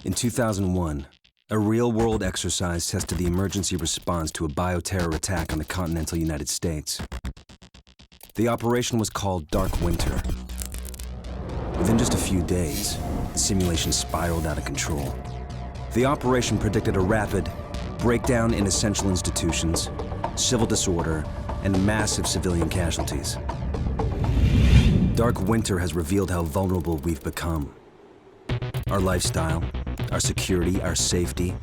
In 2001, a real-world exercise tested the emergency response to a bioterror attack on the continental United States. The operation was called Dark Winter. Within just a few days, the simulation spiraled out of control. The operation predicted a rapid breakdown in essential institutions, civil disorder, and massive civilian casualties. Dark Winter has revealed how vulnerable we've become. Our lifestyle, our security, our safety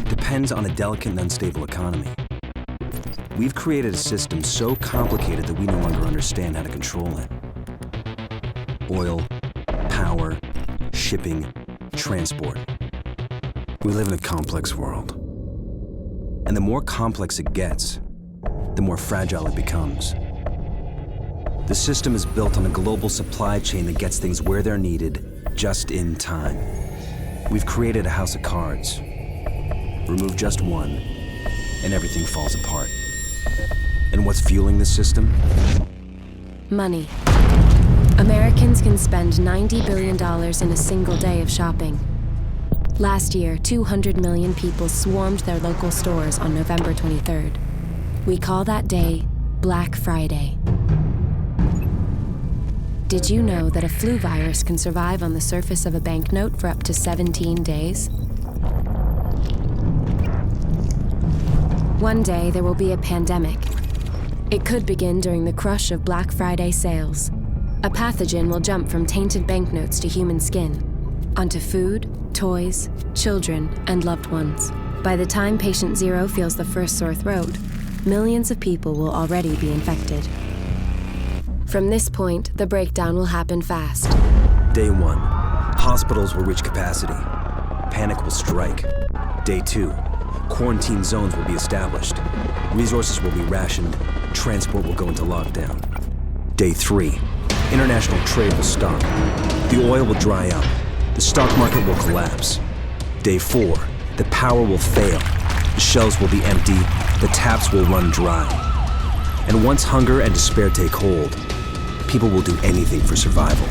depends on a delicate and unstable economy. We've created a system so complicated that we no longer understand how to control it. Oil, power, shipping, transport. We live in a complex world. And the more complex it gets, the more fragile it becomes. The system is built on a global supply chain that gets things where they're needed, just in time. We've created a house of cards. Remove just one, and everything falls apart. And what's fueling this system? Money. Americans can spend $90 billion in a single day of shopping. Last year, 200 million people swarmed their local stores on November 23rd. We call that day Black Friday. Did you know that a flu virus can survive on the surface of a banknote for up to 17 days? One day, there will be a pandemic. It could begin during the crush of Black Friday sales. A pathogen will jump from tainted banknotes to human skin, onto food, toys, children, and loved ones. By the time patient zero feels the first sore throat, millions of people will already be infected. From this point, the breakdown will happen fast. Day 1, hospitals will reach capacity. Panic will strike. Day 2, quarantine zones will be established. Resources will be rationed. Transport will go into lockdown. Day 3, international trade will stop. The oil will dry up. The stock market will collapse. Day 4, the power will fail. The shelves will be empty. The taps will run dry. And once hunger and despair take hold, people will do anything for survival.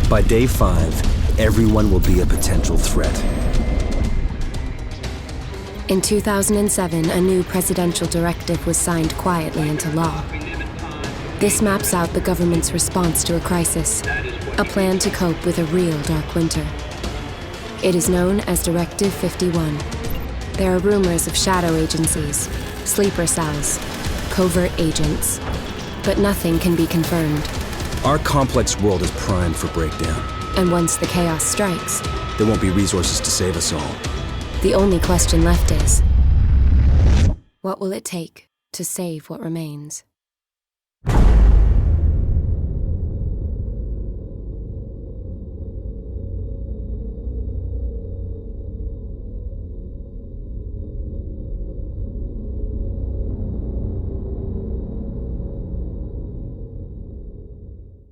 By day 5, everyone will be a potential threat. In 2007, a new presidential directive was signed quietly into law. This maps out the government's response to a crisis, a plan to cope with a real dark winter. It is known as Directive 51. There are rumors of shadow agencies, sleeper cells, covert agents, but nothing can be confirmed. Our complex world is primed for breakdown. And once the chaos strikes, there won't be resources to save us all. The only question left is, what will it take to save what remains?